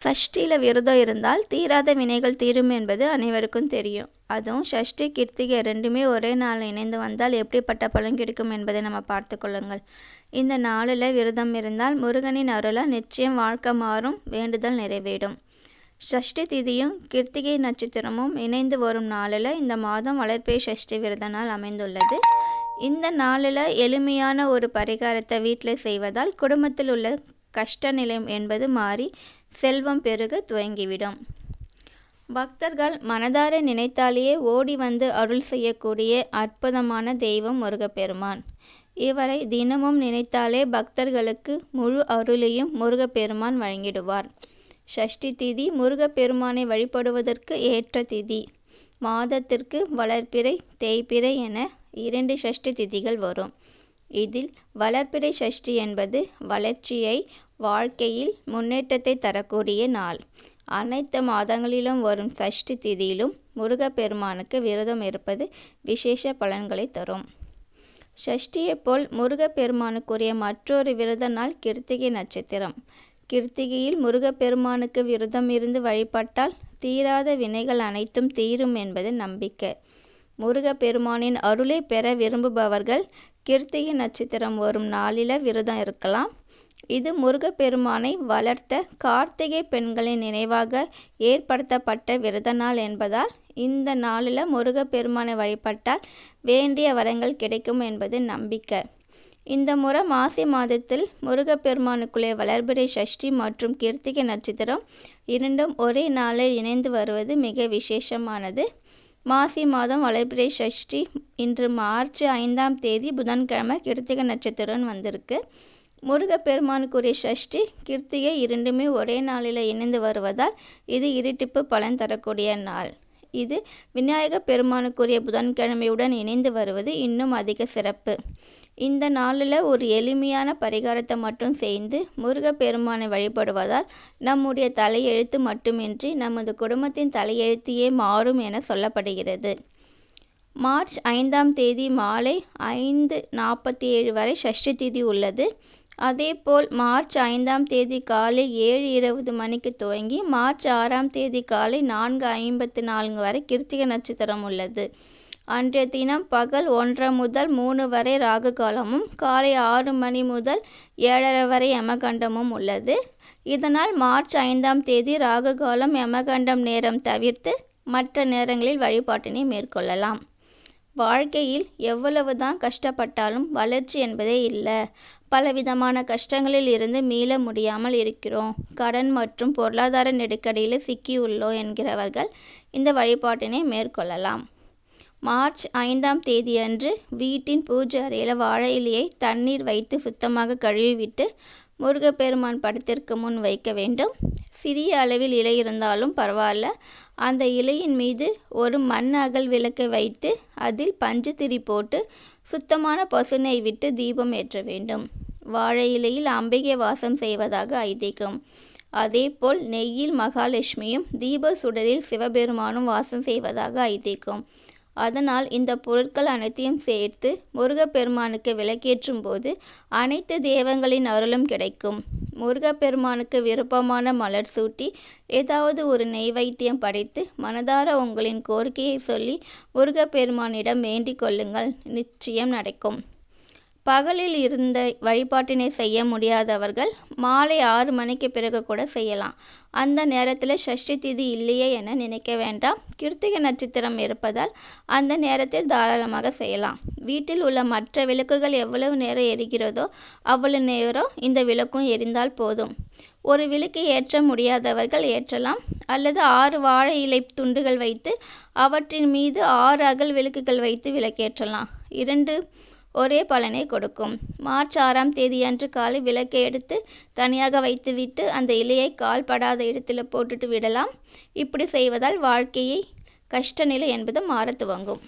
சஷ்டியில் விரதம் இருந்தால் தீராத வினைகள் தீரும் என்பது அனைவருக்கும் தெரியும். அதுவும் சஷ்டி கிருத்திகை ரெண்டுமே ஒரே நாள் இணைந்து வந்தால் எப்படிப்பட்ட பலன் கிடைக்கும் என்பதை நம்ம பார்த்து கொள்ளுங்கள். இந்த நாளில் விரதம் இருந்தால் முருகனின் அருளால் நிச்சயம் வாழ்க்கை மாறும், வேண்டுதல் நிறைவேறும். சஷ்டி திதியும் கிருத்திகை நட்சத்திரமும் இணைந்து வரும் நாளில் இந்த மாதம் வளர்பிறை சஷ்டி விரத நாள் அமைந்துள்ளது. இந்த நாளில் எளிமையான ஒரு பரிகாரத்தை வீட்டில் செய்வதால் குடும்பத்தில் உள்ள கஷ்ட நிலை என்பது மாறி செல்வம் பெருக துவங்கிவிடும். பக்தர்கள் மனதார நினைத்தாலேயே ஓடி வந்து அருள் செய்யக்கூடிய அற்புதமான தெய்வம் முருகப்பெருமான். இவரை தினமும் நினைத்தாலே பக்தர்களுக்கு முழு அருளையும் முருகப்பெருமான் வழங்கிடுவார். சஷ்டி திதி முருகப்பெருமானை வழிபடுவதற்கு ஏற்ற திதி. மாதத்திற்கு வளர்பிறை, தேய்பிறை என 2 சஷ்டி திதிகள் வரும். இதில் வளர்பிறை சஷ்டி என்பது வளர்ச்சியை, வாழ்க்கையில் முன்னேற்றத்தை தரக்கூடிய நாள். அனைத்து மாதங்களிலும் வரும் சஷ்டி திதியிலும் முருகப்பெருமானுக்கு விரதம் இருப்பது விசேஷ பலன்களை தரும். சஷ்டியை போல் முருகப்பெருமானுக்குரிய மற்றொரு விரத நாள் கிருத்திகை நட்சத்திரம். கிருத்திகையில் முருகப்பெருமானுக்கு விரதம் இருந்து வழிபட்டால் தீராத வினைகள் அனைத்தும் தீரும் என்பது நம்பிக்கை. முருகப்பெருமானின் அருளை பெற விரும்புபவர்கள் கிருத்திகை நட்சத்திரம் வரும் நாளில் விரதம் இருக்கலாம். இது முருகப்பெருமானை வளர்த்த கார்த்திகை பெண்களின் நினைவாக ஏற்படுத்தப்பட்ட விரத நாள் என்பதால் இந்த நாளில் முருகப்பெருமானை வழிபட்டால் வேண்டிய வரங்கள் கிடைக்கும் என்பது நம்பிக்கை. இந்த முறை மாசி மாதத்தில் முருகப்பெருமானுக்குள்ளே வளர்பிறை சஷ்டி மற்றும் கிருத்திகை நட்சத்திரம் இரண்டும் ஒரே நாளில் இணைந்து வருவது மிக விசேஷமானது. மாசி மாதம் வளர்பிறை சஷ்டி இன்று மார்ச் 5ஆம் தேதி புதன்கிழமை கிருத்திகை நட்சத்திரம் வந்திருக்கு. முருகப்பெருமானுக்குரிய சஷ்டி கிருத்திகை இரண்டுமே ஒரே நாளில் இணைந்து வருவதால் இது இரட்டிப்பு பலன் தரக்கூடிய நாள். இது விநாயகப் பெருமானுக்குரிய புதன்கிழமையுடன் இணைந்து வருவது இன்னும் அதிக சிறப்பு. இந்த நாளில் ஒரு எளிமையான பரிகாரத்தை மட்டும் செய்து முருகப்பெருமானை வழிபடுவதால் நம்முடைய தலையெழுத்து மட்டுமின்றி நமது குடும்பத்தின் தலையெழுத்தையே மாறும் என சொல்லப்படுகிறது. மார்ச் 5ஆம் தேதி மாலை 5:47 வரை சஷ்டி திதி உள்ளது. அதேபோல் மார்ச் 5ஆம் தேதி காலை 7:20 மணிக்கு துவங்கி மார்ச் 6ஆம் தேதி காலை 4:54 வரை கிருத்திகை நட்சத்திரம் உள்ளது. அன்றைய தினம் பகல் 1:30 முதல் 3 வரை ராகு காலமும் காலை 6 மணி முதல் 7:30 வரை யமகண்டமும் உள்ளது. இதனால் மார்ச் 5ஆம் தேதி ராகு காலம், யமகண்டம் நேரம் தவிர்த்து மற்ற நேரங்களில் வழிபாட்டினை மேற்கொள்ளலாம். வாழ்க்கையில் எவ்வளவுதான் கஷ்டப்பட்டாலும் வளர்ச்சி என்பதே இல்லை. பலவிதமான கஷ்டங்களில் இருந்து மீள முடியாமல் இருக்கிறோம், கடன் மற்றும் பொருளாதார நெருக்கடியில் சிக்கியுள்ளோம் என்கிறவர்கள் இந்த வழிபாட்டினை மேற்கொள்ளலாம். மார்ச் 5ஆம் தேதியன்று வீட்டின் பூஜை அறையில் வாழை இலையை தண்ணீர் வைத்து சுத்தமாக கழுவிவிட்டு முருகப்பெருமான் படத்திற்கு முன் வைக்க வேண்டும். சிறிய அளவில் இலை இருந்தாலும் பரவாயில்ல. அந்த இலையின் மீது ஒரு மண் அகல் விளக்கை வைத்து அதில் பஞ்சுத்திரி போட்டு சுத்தமான பசுநெய் விட்டு தீபம் ஏற்ற வேண்டும். வாழை இலையில் அம்பிகை வாசம் செய்வதாக ஐதீகம். அதேபோல் நெய்யில் மகாலட்சுமியும் தீப சுடரில் சிவபெருமானும் வாசம் செய்வதாக ஐதீகம். அதனால் இந்த பொருட்கள் அனைத்தையும் சேர்த்து முருகப்பெருமானுக்கு விளக்கேற்றும் போது அனைத்து தெய்வங்களின் அருளும் கிடைக்கும். முருகப்பெருமானுக்கு விருப்பமான மலர் சூட்டி ஏதாவது ஒரு நெய்வேத்தியம் படைத்து மனதார உங்களின் கோரிக்கையை சொல்லி முருகப்பெருமானிடம் வேண்டிக் கொள்ளுங்கள், நிச்சயம் நடக்கும். பகலில் இருந்த வழிபாட்டினை செய்ய முடியாதவர்கள் மாலை 6 மணிக்கு பிறகு கூட செய்யலாம். அந்த நேரத்தில் சஷ்டி திதி இல்லையே என நினைக்க வேண்டாம். கிருத்திகை நட்சத்திரம் இருப்பதால் அந்த நேரத்தில் தாராளமாக செய்யலாம். வீட்டில் உள்ள மற்ற விளக்குகள் எவ்வளவு நேரம் எரிகிறதோ அவ்வளவு நேரம் இந்த விளக்கும் எரிந்தால் போதும். ஒரு விளக்கு ஏற்ற முடியாதவர்கள் ஏற்றலாம். அல்லது 6 வாழை இலை துண்டுகள் வைத்து அவற்றின் மீது 6 அகல் விளக்குகள் வைத்து விளக்கேற்றலாம். 2 ஒரே பலனை கொடுக்கும். மார்ச் 6ஆம் தேதியன்று காலை விளக்கை எடுத்து தனியாக வைத்துவிட்டு அந்த இலையை கால் படாத இடத்தில் போட்டுட்டு விடலாம். இப்படி செய்வதால் வாழ்க்கையை கஷ்ட நிலை என்பது மாற துவங்கும்.